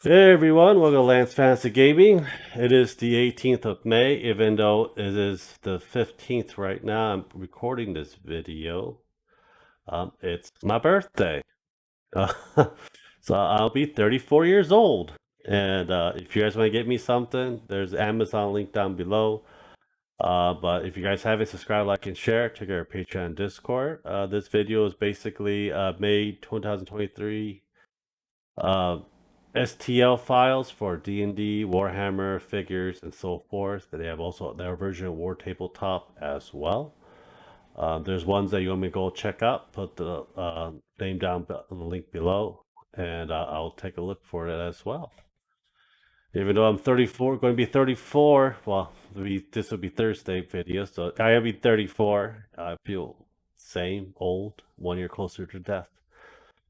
Hey everyone, welcome to Lance Fantasy Gaming. It is the 18th of May, even though it is the 15th right now. I'm recording this video. It's my birthday. Uh, so I'll be 34 years old. And if you guys want to get me something, there's Amazon link down below. But if you guys haven't subscribed, like, and share, check out our Patreon and Discord. This video is basically May 2023. STL files for D&D, Warhammer figures, and so forth. They have also their version of War Tabletop as well. There's ones that you want me to go check out. Put the name down in the link below, and I'll take a look for it as well. Even though I'm 34, going to be 34. Well, this will be Thursday video, so I will be 34. I feel same, old, 1 year closer to death.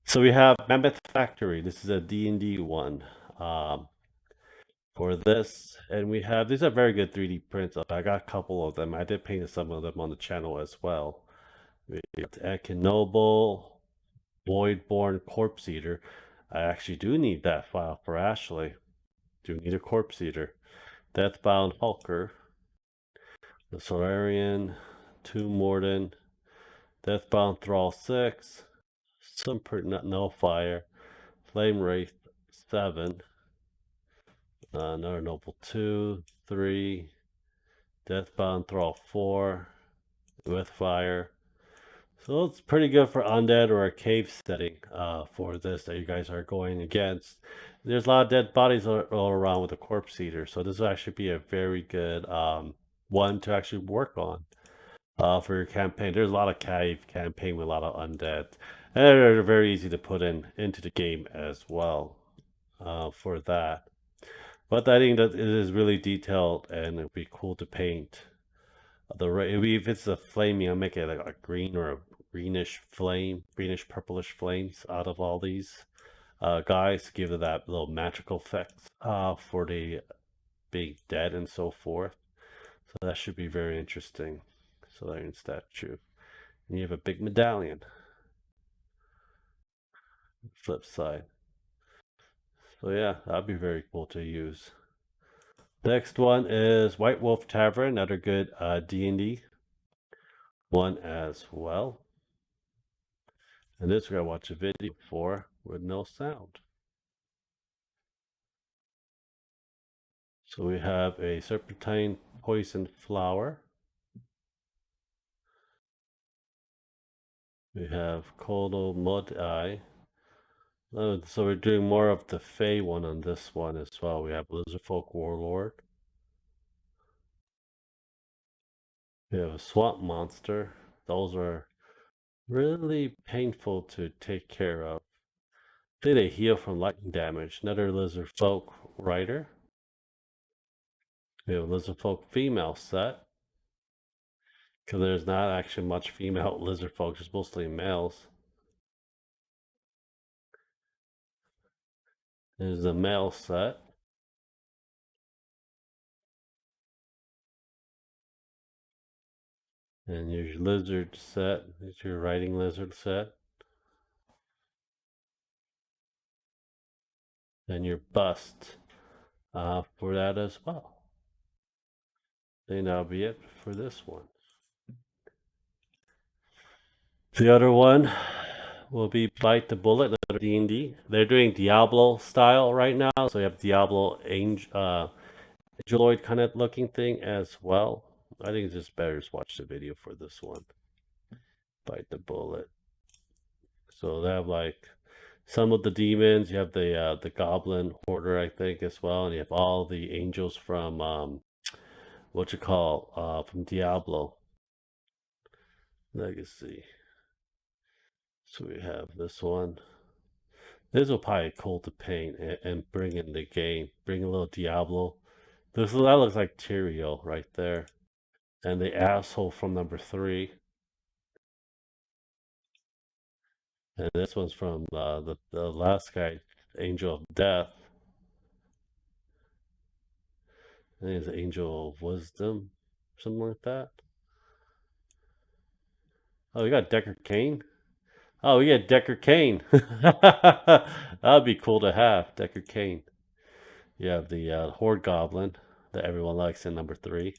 So we have Mammoth Factory. This is a D&D one for this. And we have, these are very good 3D prints. I got a couple of them. I did paint some of them on the channel as well. We have Akin Noble, Voidborn Corpse Eater. I actually do need that file for Ashley. Do need a Corpse Eater. Deathbound Hulker, the Solarian, Tomb Morden, Deathbound Thrall 6, some no fire, Flame Wraith 7, another Noble 2, 3, Deathbound Thrall 4, with fire. So it's pretty good for undead or a cave setting for this that you guys are going against. There's a lot of dead bodies all around with a corpse eater, so this will actually be a very good one to actually work on for your campaign. There's a lot of cave campaign with a lot of undead, and they're very easy to put into the game as well for that. But I think that it is really detailed and it'd be cool to paint. If it's a flaming, I'll make it like a green or a greenish flame, greenish purplish flames out of all these guys to give it that little magical effect for the being dead and so forth. So that should be very interesting. So there in statue. And you have a big medallion. Flip side. So yeah, that'd be very cool to use. Next one is White Wolf Tavern, another good D&D one as well. And this we're going to watch a video for with no sound. So we have a serpentine poison flower. We have Kodo Mud Eye. So we're doing more of the Fey one on this one as well. We have Lizardfolk Warlord. We have a Swamp Monster. Those are really painful to take care of. They heal from lightning damage. Another Lizardfolk Rider. We have a Lizardfolk female set. Because there's not actually much female Lizardfolk, just mostly males. There's the male set. And your lizard set. It's your riding lizard set. And your bust for that as well. And that'll be it for this one. The other one will be Bite the Bullet, another D&D. They're doing Diablo style right now, so you have Diablo Angeloid kind of looking thing as well. I think it's just better to watch the video for this one. Bite the Bullet. So they have like some of the demons. You have the Goblin Hoarder, I think, as well, and you have all the angels from from Diablo Legacy. So we have this one. This will probably be cool to paint and bring in the game. Bring a little Diablo. That looks like Tyrael right there. And the asshole from number 3. And this one's from the last guy, Angel of Death. I think it's Angel of Wisdom, something like that. Oh, we got Decker Kane. Oh, we got Decker Kane. That'd be cool to have, Decker Kane. You have the Horde Goblin that everyone likes in number 3.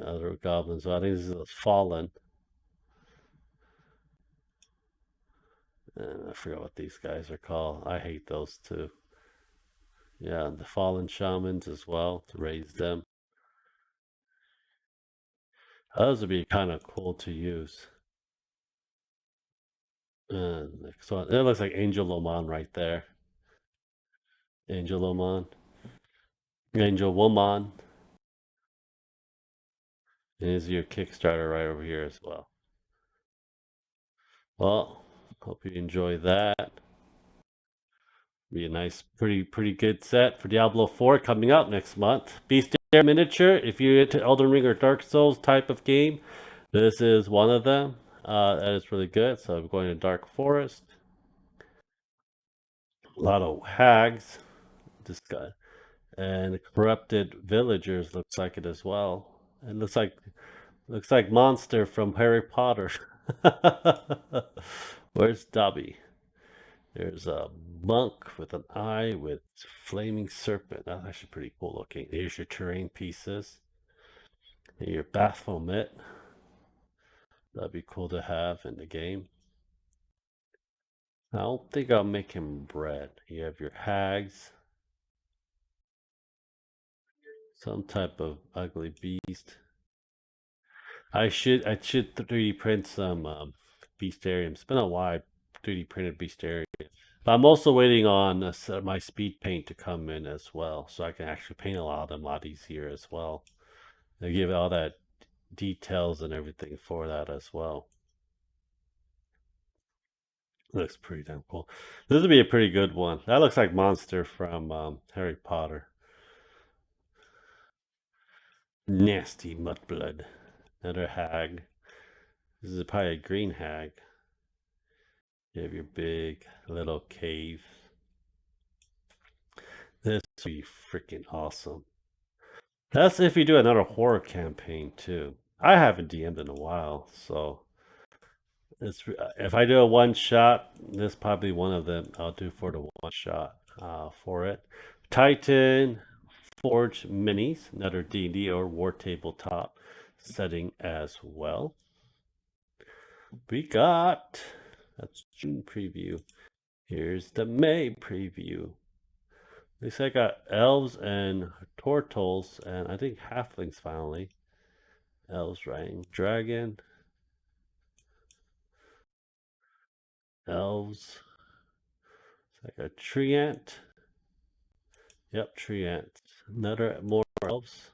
Other goblins. So I think this is Fallen. And I forgot what these guys are called. I hate those too. Yeah, the Fallen Shamans as well to raise them. Those would be kind of cool to use. Next one. It looks like Angel Loman right there. Angel Loman. Angel Woman. Is your Kickstarter right over here as well. Well, hope you enjoy that. Be a nice, pretty good set for Diablo 4 coming up next month. Beast miniature. If you're into Elden Ring or Dark Souls type of game, this is one of them. That is really good. So I'm going to Dark Forest. A lot of hags. This guy and corrupted villagers looks like it as well. It looks like Monster from Harry Potter. Where's Dobby? There's a monk with an eye with flaming serpent. That's actually pretty cool looking. Here's your terrain pieces. And your Baphomet. That'd be cool to have in the game. I don't think I'll make him bread. You have your hags. Some type of ugly beast. I should 3D print some Beastarium. It's been a while I 3D printed Beastarium. But I'm also waiting on my speed paint to come in as well, so I can actually paint a lot of them a lot easier as well. They give all that details and everything for that as well. Looks pretty damn cool. This would be a pretty good one. That looks like Monster from Harry Potter. Nasty Mudblood. Another hag. This is probably a green hag. You have your big little cave. This would be freaking awesome. That's if you do another horror campaign too. I haven't DM'd in a while, so if I do a one shot, this is probably one of them I'll do for the one shot for it. Titan Forge Minis, another D&D or War Tabletop setting as well. We got, that's June preview. Here's the May preview. Looks like I got elves and turtles and I think halflings finally. Elves riding dragon. Elves. It's like a treant. Yep, treant. Another more elves.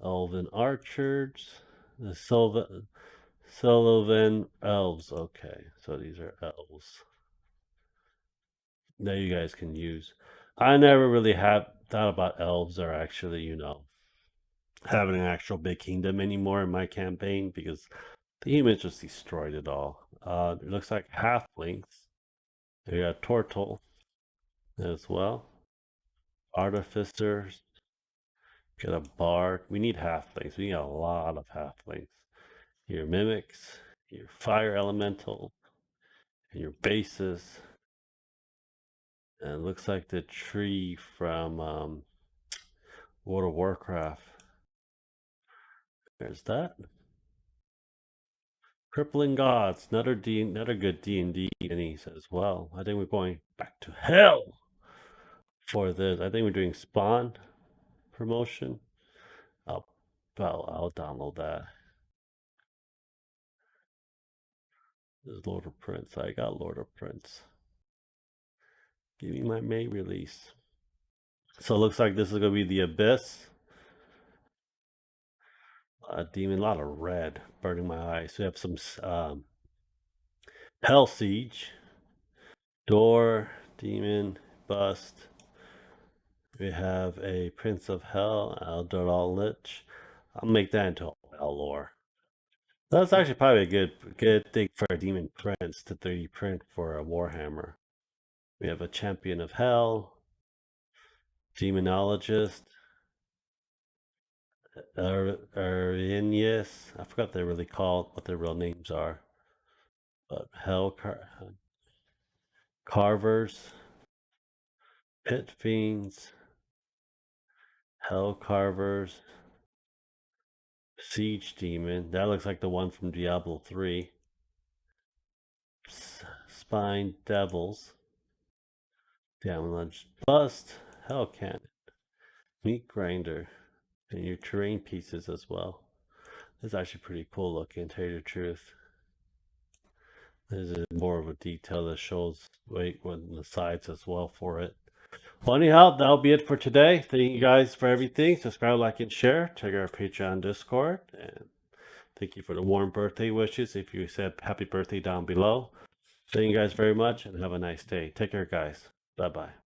Elven archers. The Sylvan elves. Okay, so these are elves that you guys can use. I never really have thought about elves are actually, having an actual big kingdom anymore in my campaign because the humans just destroyed it all. It looks like halflings. They got turtle as well. Artificers. Get a bard. We need halflings. We need a lot of halflings. Your mimics, your fire elemental, and your bases. And it looks like the tree from World of Warcraft. There's that. Crippling Gods, another good D&D minis as well. I think we're going back to hell for this. I think we're doing Spawn promotion. I'll, I'll download that. This is Lord of Prince. I got Lord of Prince. Give me my May release. So it looks like this is going to be the Abyss. Demon, a lot of red burning my eyes. We have some Hell Siege. Door, Demon, Bust. We have a Prince of Hell, Aldoral Lich. I'll make that into Hell lore. That's actually probably a good thing for a Demon Prince to 3D print for a Warhammer. We have a Champion of Hell, Demonologist, Arinius. I forgot they're really called, what their real names are. But Carvers, Pit Fiends, Hell Carvers, Siege Demon. That looks like the one from Diablo 3. Spine Devils. Damage Bust. Hell Cannon. Meat Grinder. And your terrain pieces as well. This is actually pretty cool looking, to tell you the truth. This is more of a detail that shows weight on the sides as well for it. Well, anyhow, that'll be it for today. Thank you guys for everything. Subscribe, like, and share. Check our Patreon Discord. And thank you for the warm birthday wishes. If you said happy birthday down below. Thank you guys very much and have a nice day. Take care, guys. Bye-bye.